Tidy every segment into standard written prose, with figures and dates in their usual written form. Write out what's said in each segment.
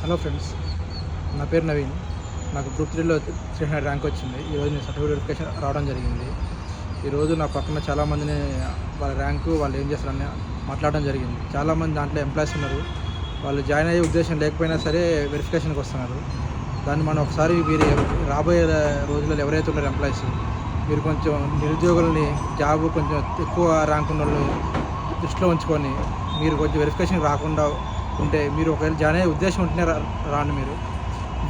Hello friends, నా పేరు నవీన్. నాకు గ్రూప్ 3లో 300 ర్యాంక్ వచ్చింది. ఈరోజు నేను సర్టిఫికేట్ వెరిఫికేషన్ రావడం జరిగింది. ఈరోజు నా పక్కన చాలామందిని వాళ్ళ ర్యాంకు వాళ్ళు ఏం చేస్తారని మాట్లాడడం జరిగింది. చాలామంది దాంట్లో ఎంప్లాయీస్ ఉన్నారు. వాళ్ళు జాయిన్ అయ్యే ఉద్దేశం లేకపోయినా సరే వెరిఫికేషన్కి వస్తున్నారు. దాన్ని మనం ఒకసారి మీరు రాబోయే రోజుల్లో ఎవరైతే ఉన్నారో ఎంప్లాయీస్, మీరు కొంచెం నిరుద్యోగులని జాబ్ కొంచెం ఎక్కువ ర్యాంక్ ఉన్న వాళ్ళు దృష్టిలో ఉంచుకొని మీరు కొంచెం వెరిఫికేషన్కి రాకుండా ఉంటే, మీరు ఒకవేళ జాయిన్ అయ్యే ఉద్దేశం ఉంటేనే రాండి. మీరు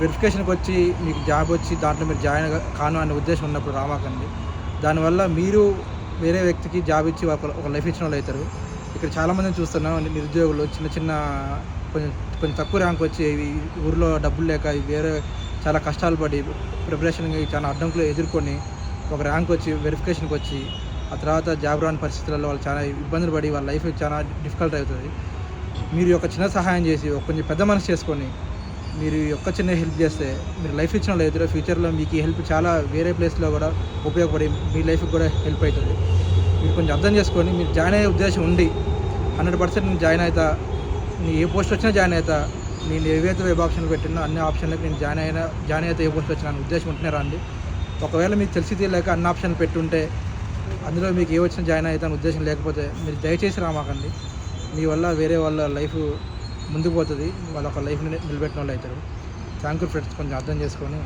వెరిఫికేషన్కి వచ్చి మీకు జాబ్ వచ్చి దాంట్లో మీరు జాయిన్ కాను అనే ఉద్దేశం ఉన్నప్పుడు రామాకండి. దానివల్ల మీరు వేరే వ్యక్తికి జాబ్ ఇచ్చి ఒక లైఫ్ ఇచ్చిన వాళ్ళు అవుతారు. ఇక్కడ చాలామందిని చూస్తున్నాం, నిరుద్యోగులు చిన్న కొంచెం తక్కువ ర్యాంక్ వచ్చి ఊరిలో డబ్బులు లేక వేరే చాలా కష్టాలు పడి ప్రిపరేషన్కి చాలా అడ్డంకులు ఎదుర్కొని ఒక ర్యాంక్ వచ్చి వెరిఫికేషన్కి వచ్చి ఆ తర్వాత జాబ్ రాని పరిస్థితులలో వాళ్ళు చాలా ఇబ్బందులు పడి వాళ్ళ లైఫ్ చాలా డిఫికల్ట్ అవుతుంది. మీరు ఒక చిన్న సహాయం చేసి కొంచెం పెద్ద మనసు చేసుకొని మీరు ఒక చిన్న హెల్ప్ చేస్తే మీరు లైఫ్ ఇచ్చిన వాళ్ళు ఎదురు ఫ్యూచర్లో మీకు ఈ హెల్ప్ చాలా వేరే ప్లేస్లో కూడా ఉపయోగపడి మీ లైఫ్కి కూడా హెల్ప్ అవుతుంది. మీరు కొంచెం అర్థం చేసుకొని మీరు జాయిన్ అయ్యే ఉద్దేశం ఉండి 100% నేను జాయిన్ అవుతా, నేను ఏ పోస్ట్ వచ్చినా జాయిన్ అవుతా, నేను ఏవైతే వెబ్ ఆప్షన్లు పెట్టినా అన్ని ఆప్షన్లకు నేను జాయిన్ అయితే ఏ పోస్ట్ వచ్చినా ఉద్దేశం ఉంటేనే రండి. ఒకవేళ మీకు తెలిసి తెలియక అన్ని ఆప్షన్లు పెట్టుంటే అందులో మీకు ఏ వచ్చినా జాయిన్ అవుతాను ఉద్దేశం లేకపోతే మీరు దయచేసి రామాకండి. మీ వల్ల వేరే వాళ్ళ లైఫ్ ముందుకు పోతుంది, వాళ్ళ ఒక లైఫ్ని నిలబెట్టిన వాళ్ళు అవుతారు. థ్యాంక్ యూ ఫ్రెండ్స్, కొంచెం అర్థం చేసుకొని